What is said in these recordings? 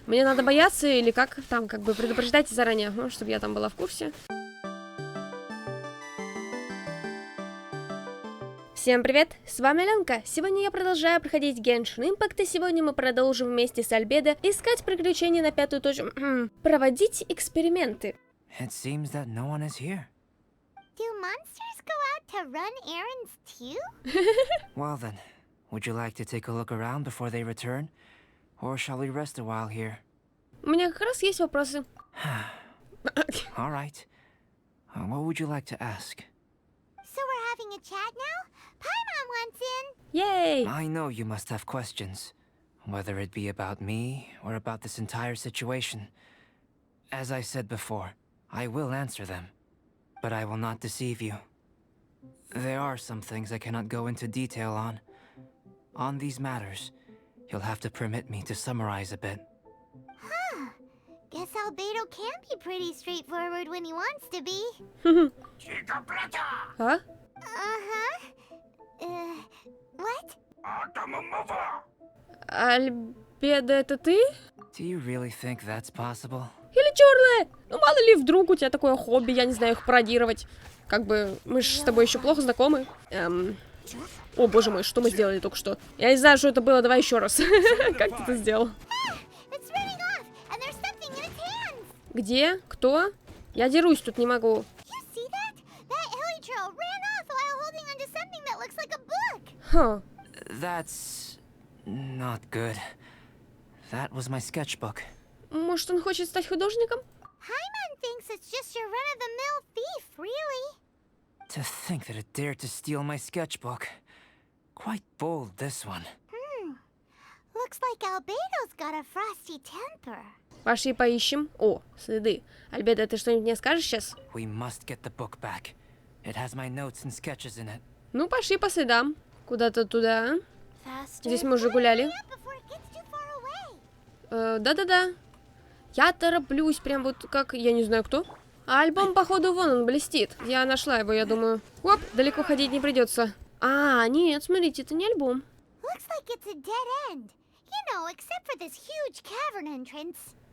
Мне надо бояться или как там, как бы предупреждайте заранее, ну, чтобы я там была в курсе. Всем привет, с вами Ленка. Сегодня я продолжаю проходить Genshin Impact, и сегодня мы продолжим вместе с Альбедо искать приключения на пятую точку. Проводить эксперименты. It seems that no one is here. Do monsters go out to run errands too? Well then, would you like to take a look around before they return? Or shall we rest a while here? У меня как раз есть вопросы. All right. What would you like to ask? So we're having a chat now? Paimon wants in. Yay! I know you must have questions, whether it be about me or about this entire situation. As I said before, I will answer them, but I will not deceive you. There are some things I cannot go into detail on. On these matters, you'll have to permit me to summarize a bit. Huh. Guess Albedo can be pretty straightforward when he wants to be. А? What? Альбедо, это ты? Do you really think that's possible? Или черная? Ну мало ли, вдруг у тебя такое хобби, я не знаю, их пародировать. Как бы, мы же с тобой еще плохо знакомы. О, боже мой, что мы сделали только что? Я не знаю, что это было, давай еще раз. Как ты это сделал? Где? Кто? Я дерусь, тут не могу. Ха. That's not good. That was my sketchbook. Может, он хочет стать художником? Paimon thinks it's just your run-of-the-mill thief, really. To think that it dared to steal my sketchbook. Quite bold, this one. Looks like Albedo's got a frosty temper. Пошли поищем. О, следы. Альбедо, ты что-нибудь мне скажешь сейчас? We must get the book back. It has my notes and sketches in it. Ну, пошли по следам. Куда-то туда. Здесь мы уже гуляли. Да-да-да. Я тороплюсь, прям вот как... Я не знаю, кто. А альбом, походу, вон он блестит. Я нашла его, я думаю. Оп, далеко ходить не придется. А, нет, смотрите, это не альбом.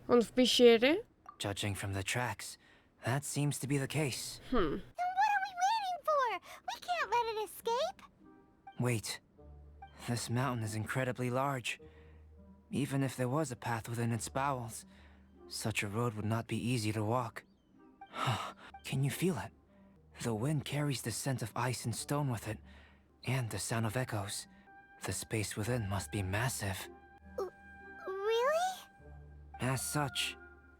Он в пещере. Judging from the tracks, that seems to be the case. Wait. This mountain is incredibly large. Even if there was a path within its bowels, such a road would not be easy to walk. Can you feel it? The wind carries the scent of ice and stone with it, and the sound of echoes. The space within must be massive. Really? As such,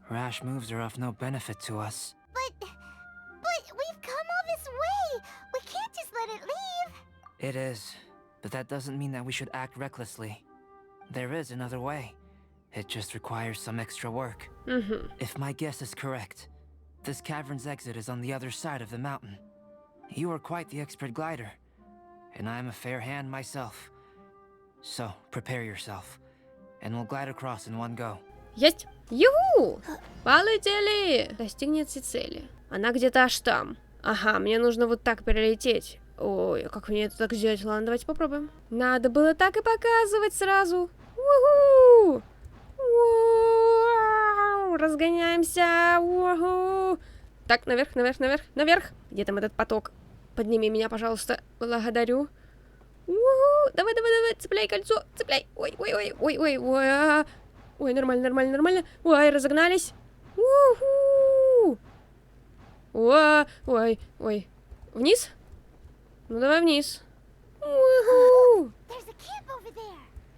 rash moves are of no benefit to us. But we've come all this way. We can't just let it leave. It is, but that doesn't mean that we should act recklessly. There is another way. It just requires some extra work. If my guess is correct, this cavern's exit is on the other side of the mountain. You are quite the expert glider, and I am a fair hand myself. So, prepare yourself, and we'll glide across in one go. Есть! Юху! Полетели! Достигнете цели. Она где-то аж там. Ага, мне нужно вот так перелететь. Ой, как мне это так сделать? Ладно, давайте попробуем. Надо было так и показывать сразу. Уху! Уау! Разгоняемся! Уху! Так, наверх, наверх, наверх, наверх! Где там этот поток? Подними меня, пожалуйста. Благодарю. Уху! Давай, давай, давай, цепляй кольцо, цепляй. Ой, ой, ой, ой, ой, ой. Ой, нормально, нормально, нормально. Ой, разогнались. Уху! Ой, ой, ой. Вниз? Ну давай вниз. Уху!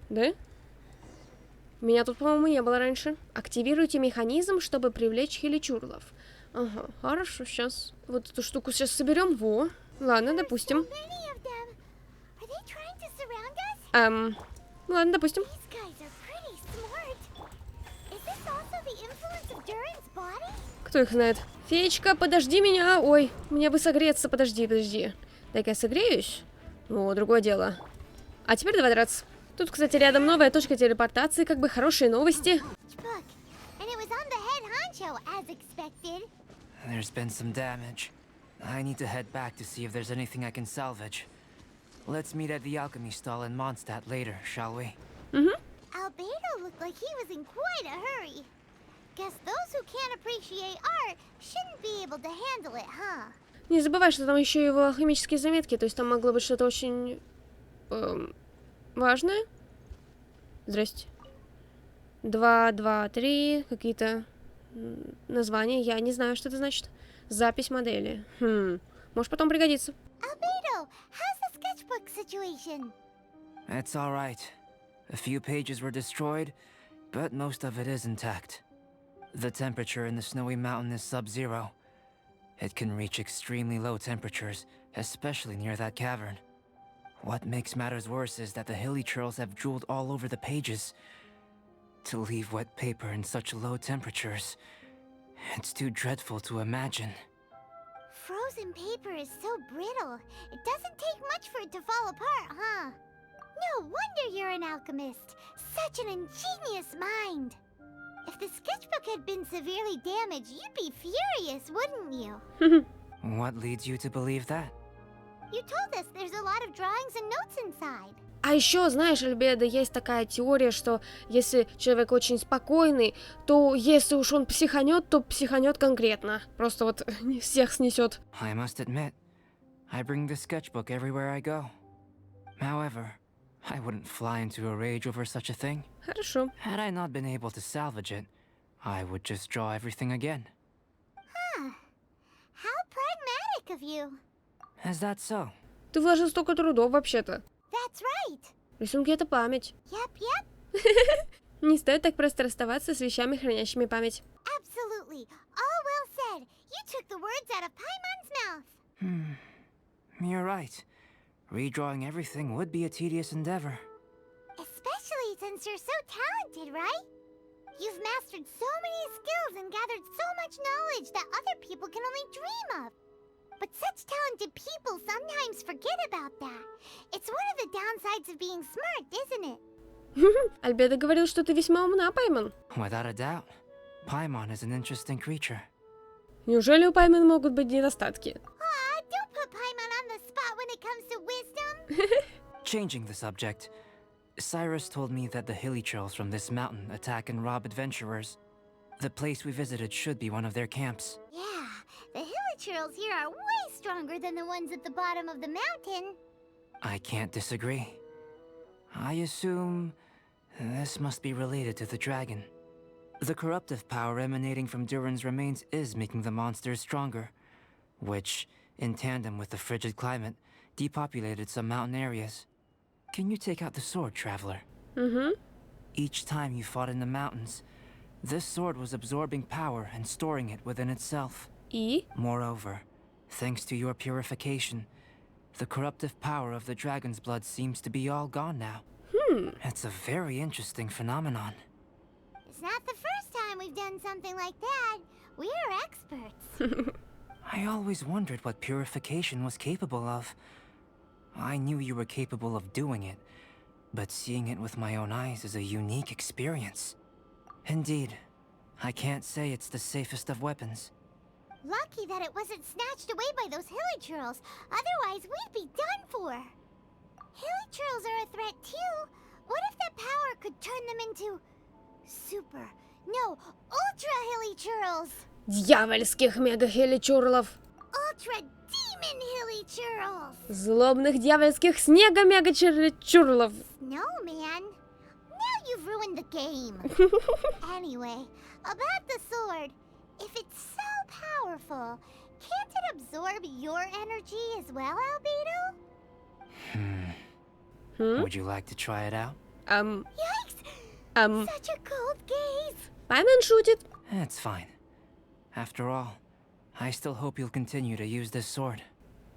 Да? Меня тут, по-моему, не было раньше. Активируйте механизм, чтобы привлечь хиличурлов. Ага, хорошо, сейчас. Вот эту штуку сейчас соберем. Во. Ладно, допустим. Ладно, допустим. Кто их знает? Феечка, подожди меня. Ой, мне бы согреться. Подожди, подожди. Дай-ка я согреюсь. О, другое дело. А теперь давай драться. Тут, кстати, рядом новая точка телепортации. Как бы хорошие новости. There's been some damage. I need to head back to see if there's anything I can salvage. Let's meet at the alchemy stall in Mondstadt later, shall we? Albedo looked like he was in quite a hurry. can't appreciate art shouldn't be able to handle it, huh? Не забывай, что там еще его алхимические заметки, то есть там могло быть что-то очень важное. Здрасте. 2, 2, 3, какие-то названия, я не знаю, что это значит. Запись модели. Может потом пригодится. Albedo, how's the sketchbook situation? It's all right. A few pages were destroyed, but most of it is intact. The temperature in the snowy mountain is sub-zero. It can reach extremely low temperatures, especially near that cavern. What makes matters worse is that the hilly churls have drooled all over the pages. To leave wet paper in such low temperatures, it's too dreadful to imagine. Frozen paper is so brittle. It doesn't take much for it to fall apart, huh? No wonder you're an alchemist. Such an ingenious mind. If the sketchbook had been severely damaged, you'd be furious, wouldn't you? What leads you to believe that? You told us there's a lot of drawings and notes inside. А еще, знаешь, Альбедо, есть такая теория, что если человек очень спокойный, то если уж он психанет, то психанет конкретно. Просто вот всех снесет. I must admit, I bring this sketchbook everywhere I go. However, I wouldn't fly into a rage over such a thing. Хорошо. Had I not been able to salvage it, I would just draw everything again. Huh. How pragmatic of you. Is that so? Ты вложил столько трудов вообще-то. That's right. Рисунки — это память. Yep. Не стоит так просто расставаться с вещами, хранящими память. Absolutely. All well said. You took the words out of Paimon's mouth. You're right. Redrawing everything would be a tedious endeavor. Especially since you're so talented, right? You've mastered so many skills and gathered so much knowledge that other people can only dream of. But such talented people sometimes forget about that. It's one of the downsides of being smart, isn't it? Альбедо говорил, что ты весьма умна, Паймон. Without a doubt, Paimon is an interesting creature. Неужели у Паймон могут быть недостатки? Aw, don't put Paimon on the spot when it comes to wisdom. Changing the subject, Cyrus told me that the hilly churls from this mountain attack and rob adventurers. The place we visited should be one of their camps. Yeah, the hilichurls here are way stronger than the ones at the bottom of the mountain. I can't disagree. I assume this must be related to the dragon. The corruptive power emanating from Durin's remains is making the monsters stronger, which, in tandem with the frigid climate, depopulated some mountain areas. Can you take out the sword, traveler? Each time you fought in the mountains, this sword was absorbing power and storing it within itself. И? Moreover, thanks to your purification, the corruptive power of the dragon's blood seems to be all gone now. It's a very interesting phenomenon. It's not the first time we've done something like that. We're experts. I always wondered what purification was capable of. I knew you were capable of doing it, but seeing it with my own eyes is a unique experience. Indeed, I can't say it's the safest of weapons. Lucky that it wasn't snatched away by those hilichurls. Otherwise, we'd be done for. Hilichurls are a threat too. What if that power could turn them into ultra hilichurls? Дьявольских мега-хеличурлов. Ultra demon hilichurls. Злобных дьявольских снега-мега-чурлов. Snowman? Now you've ruined the game. Anyway, about the sword. If it's so powerful, can't it absorb your energy as well, Albedo? Would you like to try it out? Yikes! Such a cold gaze. Паймон шутит. It's fine. After all, I still hope you'll continue to use this sword.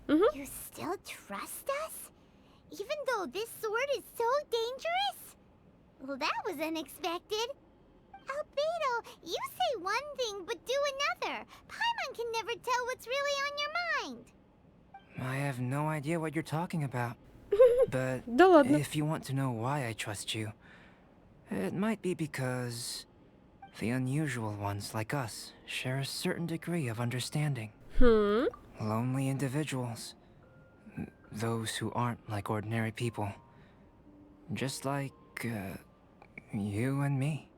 You still trust us? Even though this sword is so dangerous? Well, that was unexpected. Albedo, you say one thing but do another. Paimon can never tell what's really on your mind. I have no idea what you're talking about. But Да ладно. if you want to know why I trust you, it might be because the unusual ones like us share a certain degree of understanding. Lonely individuals. Those who aren't like ordinary people. Just like, you and me.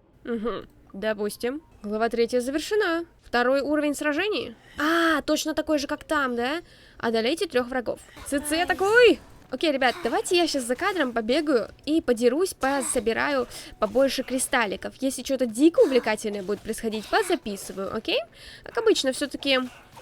Допустим. Глава 3 завершена. Второй уровень сражений. А, точно такой же, как там, да? Одолейте 3 врагов. ЦЦ такой! Окей, ребят, давайте я сейчас за кадром побегаю и подерусь, пособираю побольше кристалликов. Если что-то дико увлекательное будет происходить, позаписываю, окей? Как обычно, все-таки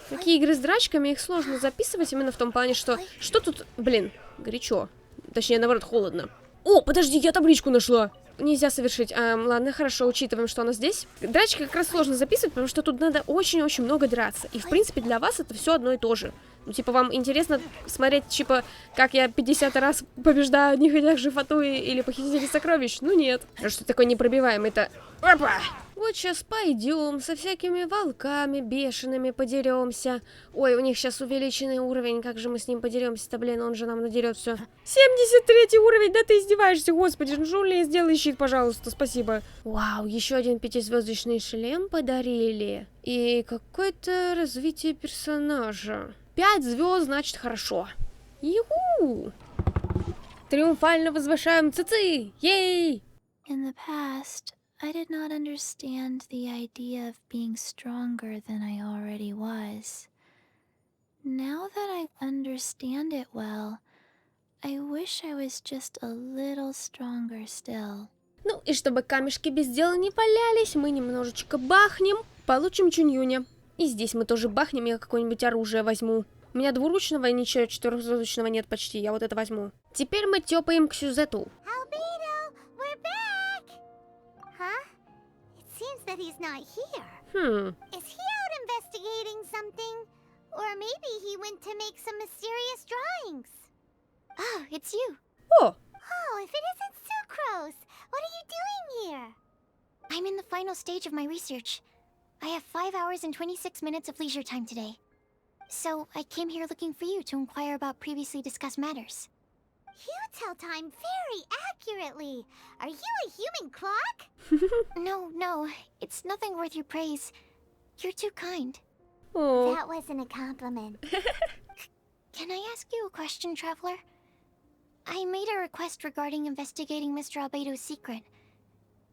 такие игры с драчками, их сложно записывать именно в том плане, что тут, блин, горячо. Точнее, наоборот, холодно. О, подожди, я табличку нашла. Нельзя совершить. Ладно, хорошо, учитываем, что она здесь. Драчки как раз сложно записывать, потому что тут надо очень-очень много драться. И, в принципе, для вас это все одно и то же. Ну, типа, вам интересно смотреть, типа, как я 50 раз побеждаю неходящих фату или похитителей сокровищ? Ну, нет. А что такое непробиваемый-то? Опа! Вот сейчас пойдем со всякими волками бешеными подеремся. Ой, у них сейчас увеличенный уровень, как же мы с ним подеремся-то, блин, он же нам надерет все. 73 уровень, да ты издеваешься, господи, ну Жулия, сделай щит, пожалуйста, спасибо. Вау, еще один 5-звездочный шлем подарили. И какое-то развитие персонажа. 5 звезд, значит, хорошо. Юху! Триумфально возвышаем ЦЦ! Ей! In the past, I did not understand the idea of being stronger than I already was. Now that I understand it well, I wish I was just a little stronger still. Ну и чтобы камешки без дела не валялись, мы немножечко бахнем, получим чуньюня. И здесь мы тоже бахнем, я какое-нибудь оружие возьму. У меня двуручного и ничего 4-звездочного нет почти, я вот это возьму. Теперь мы тёпаем к сюжету. That he's not here. Is he out investigating something? Or maybe he went to make some mysterious drawings. Oh, it's you. Oh. Oh, if it isn't Sucrose, what are you doing here? I'm in the final stage of my research. I have 5 hours and 26 minutes of leisure time today. So I came here looking for you to inquire about previously discussed matters. You tell time very accurately. Are you a human clock? No, it's nothing worth your praise. You're too kind. Oh. That wasn't a compliment. Can I ask you a question, Traveler? I made a request regarding investigating Mr. Albedo's secret.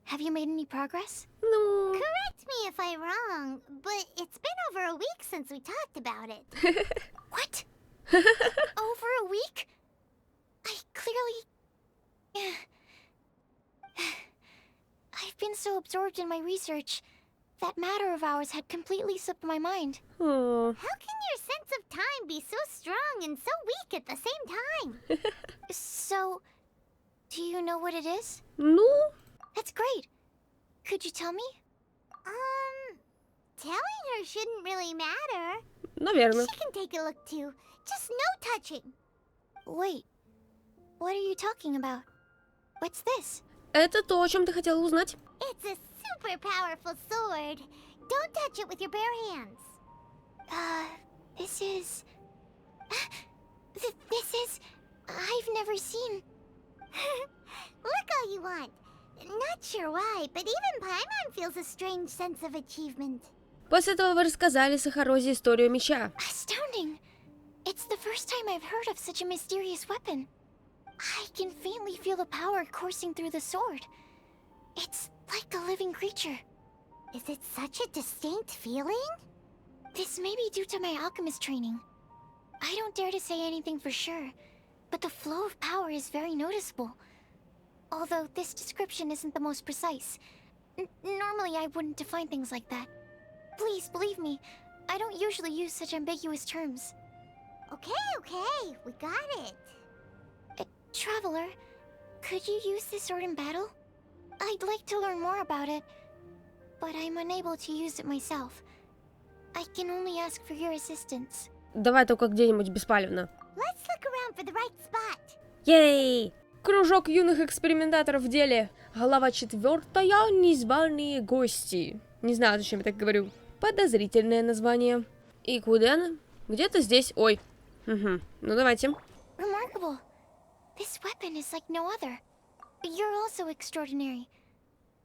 Have you made any progress? No. Correct me if I'm wrong, but it's been over a week since we talked about it. What? Over a week? I clearly... I've been so absorbed in my research. That matter of ours had completely slipped my mind. Oh. How can your sense of time be so strong and so weak at the same time? So, do you know what it is? No. That's great. Could you tell me? Telling her shouldn't really matter. Наверное. She can take a look too. Just no touching. Wait. What are you talking about? What's this? Это то, о чем ты хотела узнать. It's a super powerful sword. Don't touch it with your bare hands. This is... This is... I've never seen... Look all you want. Not sure why, but even Paimon feels a strange sense of achievement. После этого вы рассказали Сахарозе историю меча. Astounding! It's the first time I've heard of such a mysterious weapon. I can faintly feel the power coursing through the sword. It's like a living creature. Is it such a distinct feeling? This may be due to my alchemist training. I don't dare to say anything for sure, but the flow of power is very noticeable. Although this description isn't the most precise. Normally I wouldn't define things like that. Please believe me, I don't usually use such ambiguous terms. Okay, we got it. Traveler, could you use this sword in battle? I'd like to learn more about it, but I'm unable to use it myself. I can only ask for your assistance. Давай только где-нибудь беспалевно. Let's look around for the right spot. Ей! Кружок юных экспериментаторов в деле. Глава 4. Незваные гости. Не знаю, зачем я так говорю. Подозрительное название. И куда она? Где-то здесь. Ой. Угу. Ну давайте. Remarkable. This weapon is like no other. You're also extraordinary.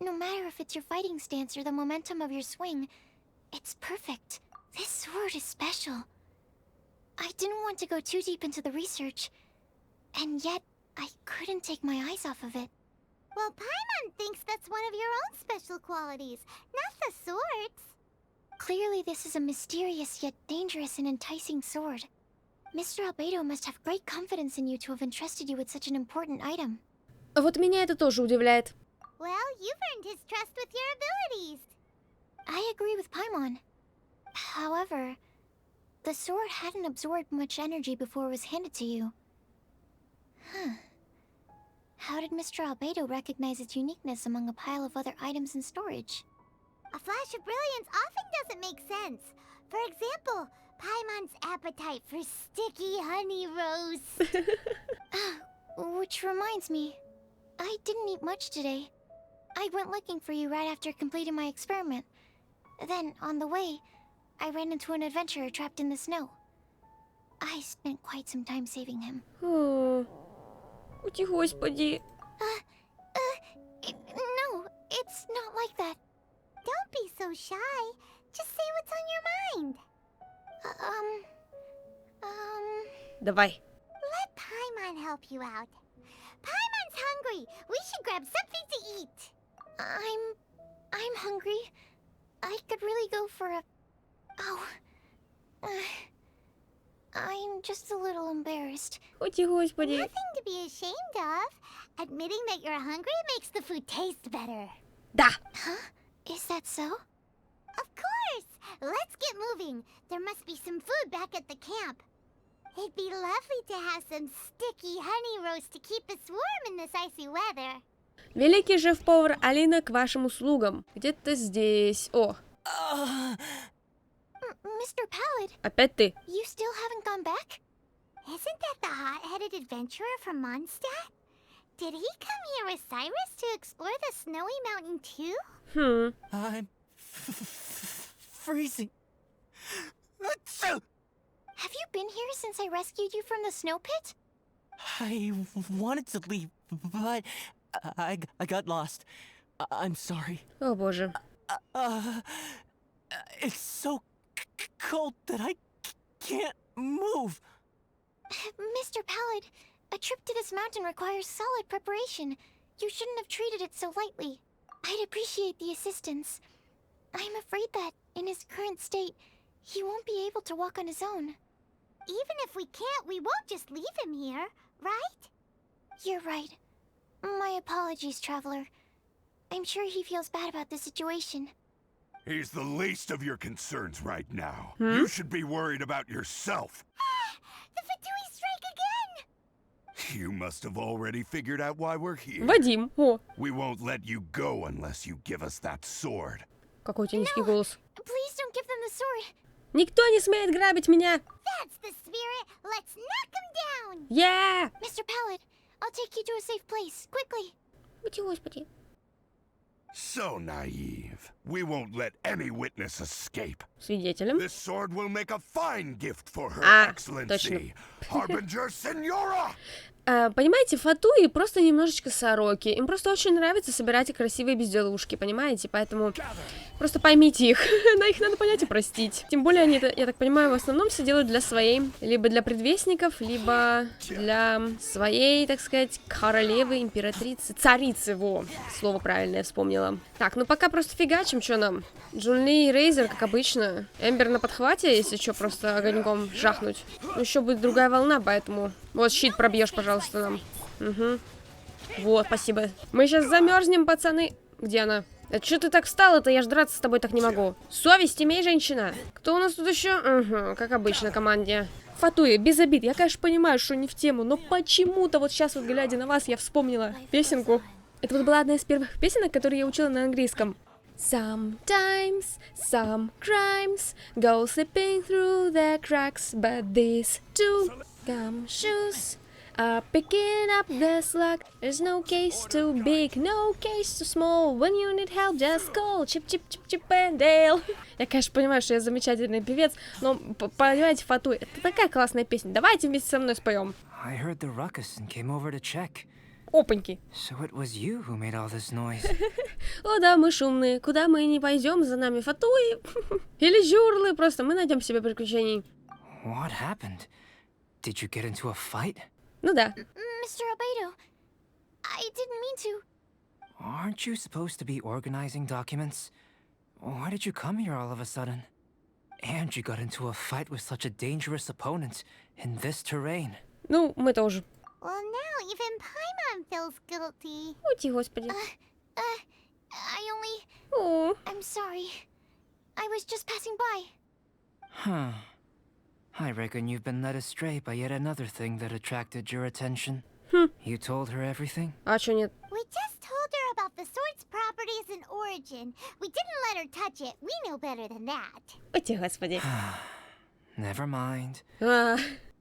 No matter if it's your fighting stance or the momentum of your swing, it's perfect. This sword is special. I didn't want to go too deep into the research, and yet I couldn't take my eyes off of it. Well, Paimon thinks that's one of your own special qualities, not the sword's. Clearly, this is a mysterious yet dangerous and enticing sword. Mr. Albedo must have great confidence in you to have entrusted you with such an important item. Вот меня это тоже удивляет. Well, you've earned his trust with your abilities. I agree with Paimon. However, the sword hadn't absorbed much energy before it was handed to you. Huh. How did Mr. Albedo recognize its uniqueness among a pile of other items in storage? A flash of brilliance often doesn't make sense. For example, Paimon's appetite for sticky honey roast. Which reminds me, I didn't eat much today. I went looking for you right after completing my experiment. Then, on the way, I ran into an adventurer trapped in the snow. I spent quite some time saving him. О, господи. No, it's not like that. Don't be so shy. Just say what's on your mind. Давай. Let Paimon help you out. Paimon's hungry. We should grab something to eat. I'm hungry. I could really go for a... Oh. I'm just a little embarrassed. Господи. Nothing to be ashamed of. Admitting that you're hungry makes the food taste better. Да. Huh? Is that so? Of course. Let's get moving. There must be some food back at the camp. It'd be lovely to have some sticky honey roast to keep us warm in this icy weather. Великий шеф-повар Алина к вашим услугам. Где-то здесь. О, Mr. Pallid, опять ты. you still haven't gone back? Isn't that the hot-headed adventurer from Mondstadt? Did he come here with Cyrus to explore the snowy mountain too? I'm freezing. Have you been here since I rescued you from the snow pit? I wanted to leave, but I got lost. I'm sorry. О боже. It's so cold that I can't move. Mr. Pallid, a trip to this mountain requires solid preparation. You shouldn't have treated it so lightly. I'd appreciate the assistance. I'm afraid that, in his current state, he won't be able to walk on his own. Even if we can't, we won't just leave him here, right? You're right. My apologies, Traveler. I'm sure he feels bad about the situation. He's the least of your concerns right now. You should be worried about yourself. The Fatui strike again! You must have already figured out why we're here. Вадим. О, We won't let you go unless you give us that sword. какой у тебя низкий голос. Please don't give them the sword. Никто не смеет грабить меня. That's the spirit! Let's knock him down! Я! Mr. Pallid, I'll take you to a safe place, quickly. Господи. So naive. We won't let any witness escape. Свидетелем. This sword will make a fine gift for her точно. excellency. Harbinger Senora! Понимаете, фатуи просто немножечко сороки. Им просто очень нравится собирать красивые безделушки, понимаете? Поэтому просто поймите их. На их надо понять и простить. Тем более они, я так понимаю, в основном все делают для своей, либо для предвестников, либо для своей, так сказать, королевы, императрицы, царицы, во, слово правильное я вспомнила. Так, ну пока просто фигачим, что нам? Джунли и Рейзер, как обычно. Эмбер на подхвате, если что, просто огоньком жахнуть. Ну еще будет другая волна, поэтому... Вот, щит пробьешь, пожалуйста, нам. Угу. Вот, спасибо. Мы сейчас замерзнем, пацаны. Где она? Это что ты так встала-то? Я ж драться с тобой так не могу. Совесть имей, женщина. Кто у нас тут еще? Угу, как обычно, команде. Фатуи, без обид. Я, конечно, понимаю, что не в тему, но почему-то вот сейчас вот, глядя на вас, я вспомнила песенку. Это вот была одна из первых песенок, которые я учила на английском. Sometimes some crimes go slipping through the cracks, but these two gumshoes are picking up the slack. There's no case too big, no case too small. When you need help, just call Chip, Chip, Chip, Chip and Dale. Я, конечно, понимаю, что я замечательный певец, но, понимаете, Фатуи, это такая классная песня. Давайте вместе со мной споем. I heard the ruckus and came over to check. Опаньки. So it was you who made all this noise. О да, мы шумные. Куда мы не пойдем, за нами Фатуи. Или журлы, просто мы найдем себе приключений. What happened? Did you get into a fight? Ну да. Mr. Albedo, I didn't mean to. Aren't you supposed to be organizing documents? Why did you come here all of a sudden? And you got into a fight with such a dangerous opponent in this terrain. Ну, мы тоже. Well, now even Paimon feels guilty. Ути, господи. I only... О, I'm sorry. I was just passing by. Huh. I reckon you've been led astray by yet another thing that attracted your attention. You told her everything? а чё нет? We just told her about the sword's properties and origin. We didn't let her touch it. We know better than that. Ути, господи. Never mind. А,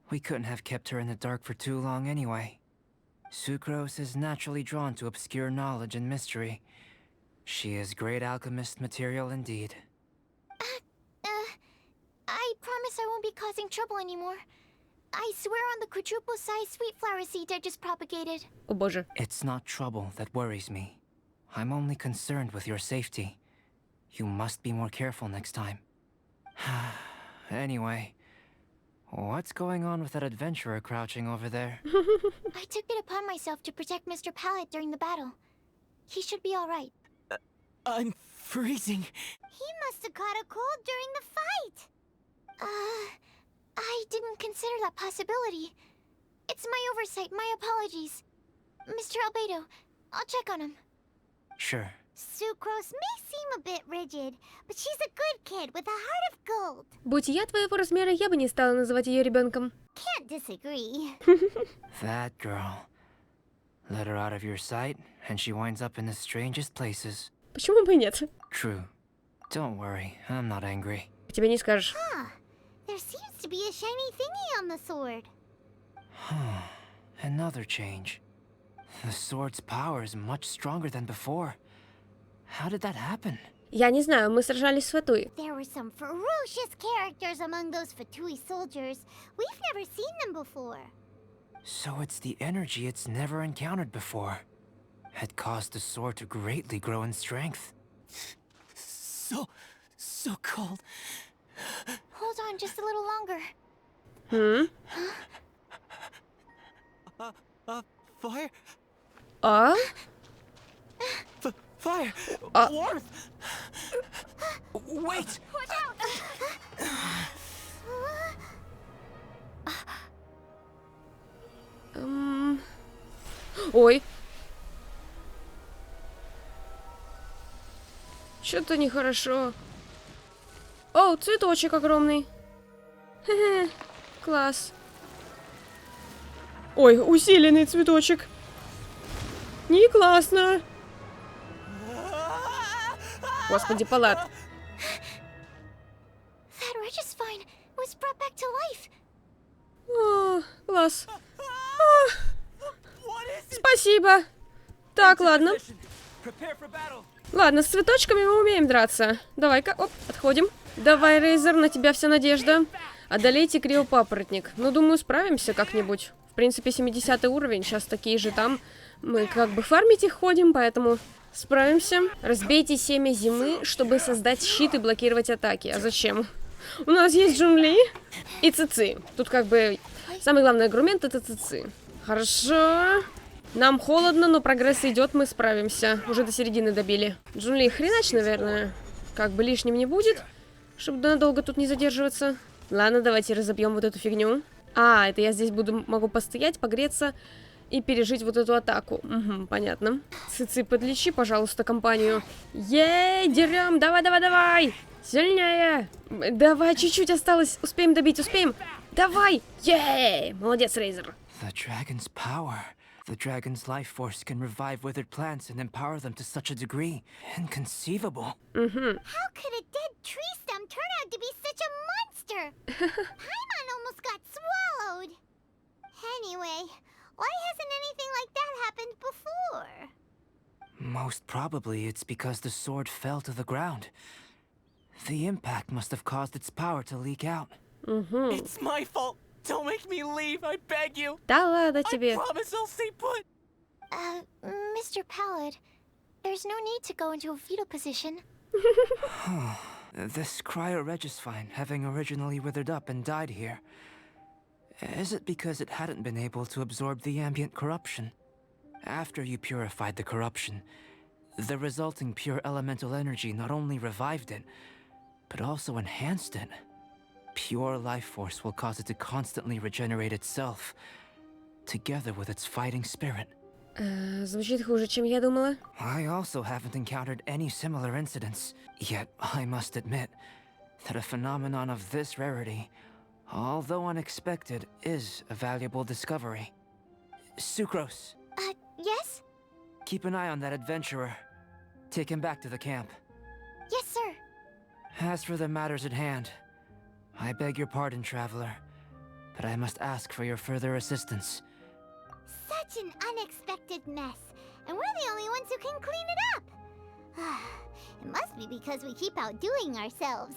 We couldn't have kept her in the dark for too long anyway. Sucrose is naturally drawn to obscure knowledge and mystery. She is great alchemist material indeed. I promise I won't be causing trouble anymore. I swear on the quadruple-sized sweet flower seed I just propagated. о боже. It's not trouble that worries me. I'm only concerned with your safety. You must be more careful next time. Anyway, what's going on with that adventurer crouching over there? I took it upon myself to protect Mr. Pallet during the battle. He should be all right. I'm freezing. He must have caught a cold during the fight. I didn't consider that possibility. It's my oversight, my apologies. Mr. Albedo, I'll check on him. Sure. Sucrose may seem a bit rigid, but she's a good kid with a heart of gold. Будь я твоего размера, я бы не стала называть ее ребенком. Can't disagree. That girl. Let her out of your sight, and she winds up in the strangest places. Почему бы и нет? True. Don't worry, I'm not angry. Тебе не скажешь. There seems to be a shiny thingy on the sword. Another change. The sword's power is much stronger than before. How did that happen? Я не знаю, мы сражались с Фатуи. There were some ferocious characters among those Fatui soldiers. We've never seen them before. So it's the energy it's never encountered before. Had caused the sword to greatly grow in strength. So cold. Hold on just a little longer. Fire? А? Fire! Warmth! Wait! Watch out! Ой. Что-то нехорошо. О, цветочек огромный. Хе-хе. Класс. Ой, усиленный цветочек. Не классно. Господи, Палат. That Regis-Vine was brought back to life. О, класс. Спасибо. Так, ладно. Prepare for battle. Ладно, с цветочками мы умеем драться. Давай-ка, оп, отходим. Давай, Рейзер, на тебя вся надежда. Одолейте криопапоротник. Ну, думаю, справимся как-нибудь. В принципе, 70 уровень, сейчас такие же там. Мы как бы фармить их ходим, поэтому справимся. Разбейте семя зимы, чтобы создать щит и блокировать атаки. А зачем? У нас есть Джунли и Цици. Тут как бы самый главный аргумент — это Цици. Хорошо. Нам холодно, но прогресс идет, мы справимся. Уже до середины добили. Джунли, хренач, наверное. Как бы лишним не будет, чтобы надолго тут не задерживаться. Ладно, давайте разобьем вот эту фигню. А, это я здесь могу постоять, погреться и пережить вот эту атаку. Угу, понятно. Цици, подлечи, пожалуйста, компанию. Ей, дерем, давай, давай, давай. Сильнее. Давай, чуть-чуть осталось. Успеем добить, успеем. Давай. Ей, молодец, Рейзер. The dragon's power. The dragon's life force can revive withered plants and empower them to such a degree. Inconceivable. How could a dead tree stem turn out to be such a monster? Paimon almost got swallowed. Anyway, why hasn't anything like that happened before? Most probably it's because the sword fell to the ground. The impact must have caused its power to leak out. It's my fault. Don't make me leave, I beg you. Да ладно I тебе. promise I'll stay put. Mr. Pallid, there's no need to go into a fetal position. This cryoregisvine, having originally withered up and died here, is it because it hadn't been able to absorb the ambient corruption? After you purified the corruption, The resulting pure elemental energy not only revived it, but also enhanced it. Pure life force will cause it to constantly regenerate itself, together with its fighting spirit. Звучит хуже, чем я думала. I also haven't encountered any similar incidents, yet I must admit that a phenomenon of this rarity, although unexpected, is a valuable discovery. Sucrose. Yes? Keep an eye on that adventurer. Take him back to the camp. Yes, sir. As for the matters at hand, I beg your pardon, traveler, but I must ask for your further assistance. Such an unexpected mess, and we're the only ones who can clean it up. It must be because we keep outdoing ourselves.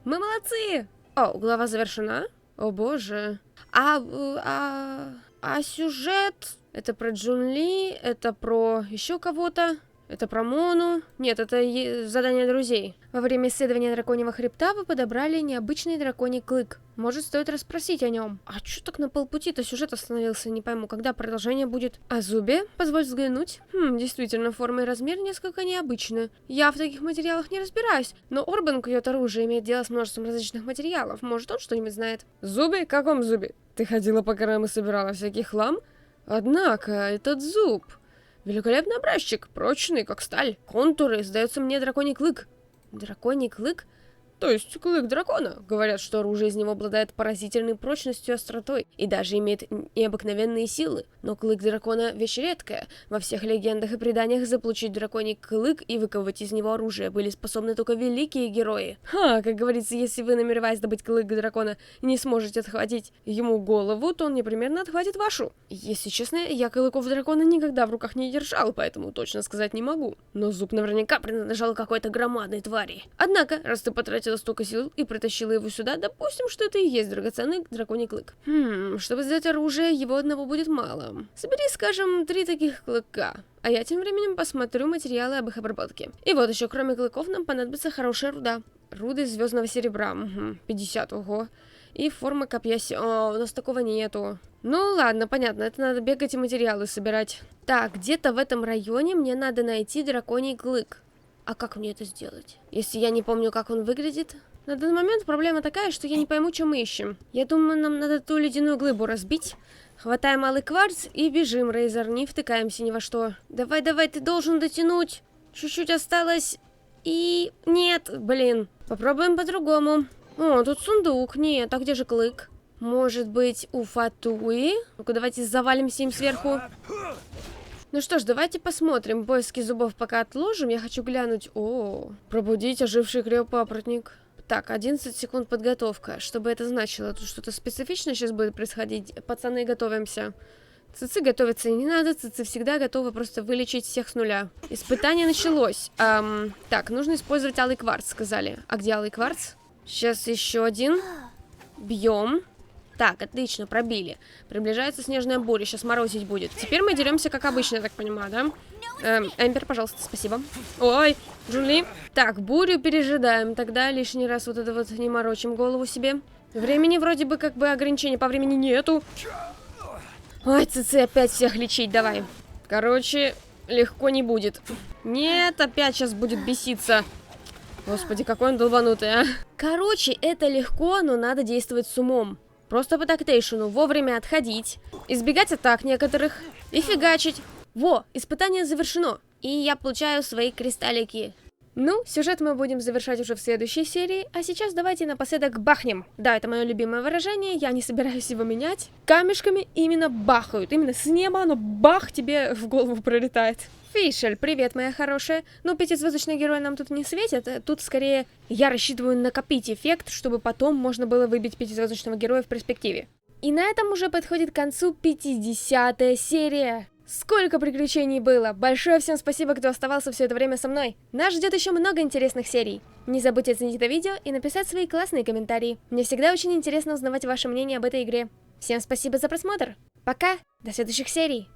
Мы молодцы! О, глава завершена? О боже. А сюжет? Это про Джун Ли, это про еще кого-то, это про Мону. Нет, это задание друзей. Во время исследования драконьего хребта вы подобрали необычный драконий клык. Может, стоит расспросить о нем. А чё так на полпути-то сюжет остановился? Не пойму, когда продолжение будет. О зубе? Позволь взглянуть. Действительно, форма и размер несколько необычны. Я в таких материалах не разбираюсь, но Орбан кует оружие, имеет дело с множеством различных материалов. Может, он что-нибудь знает? Зубы? Каком зубе? Ты ходила по горам и собирала всякий хлам? Однако, этот зуб... Великолепный образчик, прочный, как сталь. Контуры, сдается мне драконий клык. Драконий клык? То есть клык дракона. Говорят, что оружие из него обладает поразительной прочностью и остротой, и даже имеет необыкновенные силы. Но клык дракона — вещь редкая. Во всех легендах и преданиях заполучить драконий клык и выковывать из него оружие были способны только великие герои. Как говорится, если вы, намереваясь добыть клык дракона, не сможете отхватить ему голову, то он непременно отхватит вашу. Если честно, я клыков дракона никогда в руках не держал, поэтому точно сказать не могу. Но зуб наверняка принадлежал какой-то громадной твари. Однако, раз ты потратил столько сил и притащила его сюда, допустим, что это и есть драгоценный драконий клык. Чтобы сделать оружие, его одного будет мало. Собери, скажем, 3 таких клыка, а я тем временем посмотрю материалы об их обработке. И вот еще, кроме клыков, нам понадобится хорошая руда. Руды звездного серебра. 50, ого. И форма копья у нас такого нету. Ну ладно, понятно, это надо бегать и материалы собирать. Так, где-то в этом районе мне надо найти драконий клык. А как мне это сделать? Если я не помню, как он выглядит? На данный момент проблема такая, что я не пойму, что мы ищем. Я думаю, нам надо ту ледяную глыбу разбить. Хватаем малый кварц и бежим, Рейзер, не втыкаемся ни во что. Давай, давай, ты должен дотянуть. Чуть-чуть осталось. И... нет, блин. Попробуем по-другому. О, тут сундук. Нет, а где же клык? Может быть, у Фатуи? Ну-ка, давайте завалимся им сверху. Ну что ж, давайте посмотрим. Поиски зубов пока отложим. Я хочу глянуть. О, пробудить оживший крёпапоротник. Так, 11 секунд подготовка. Что бы это значило? Тут что-то специфичное сейчас будет происходить. Пацаны, готовимся. Цицы готовиться не надо. Цицы всегда готовы просто вылечить всех с нуля. Испытание началось. Так, нужно использовать алый кварц, сказали. А где алый кварц? Сейчас еще один. Бьем. Так, отлично, пробили. Приближается снежная буря, сейчас морозить будет. Теперь мы деремся, как обычно, я так понимаю, да? Эмбер, пожалуйста, спасибо. Ой, Джули. Так, бурю пережидаем. Тогда лишний раз вот это вот не морочим голову себе. Времени вроде бы как бы ограничений по времени нету. Ой, цицы, опять всех лечить, давай. Короче, легко не будет. Нет, опять сейчас будет беситься. Господи, какой он долбанутый, а. Короче, это легко, но надо действовать с умом. Просто по тактейшену вовремя отходить, избегать атак некоторых и фигачить. Во, испытание завершено. И я получаю свои кристаллики. Ну, сюжет мы будем завершать уже в следующей серии, а сейчас давайте напоследок бахнем. Да, это мое любимое выражение, я не собираюсь его менять. Камешками именно бахают, именно с неба оно бах тебе в голову пролетает. Фишель, привет, моя хорошая. Ну, 5-звездочный герой нам тут не светит, тут скорее я рассчитываю накопить эффект, чтобы потом можно было выбить 5-звездочного героя в перспективе. И на этом уже подходит к концу 50-я серия. Сколько приключений было! Большое всем спасибо, кто оставался все это время со мной. Нас ждет еще много интересных серий. Не забудьте оценить это видео и написать свои классные комментарии. Мне всегда очень интересно узнавать ваше мнение об этой игре. Всем спасибо за просмотр. Пока, до следующих серий.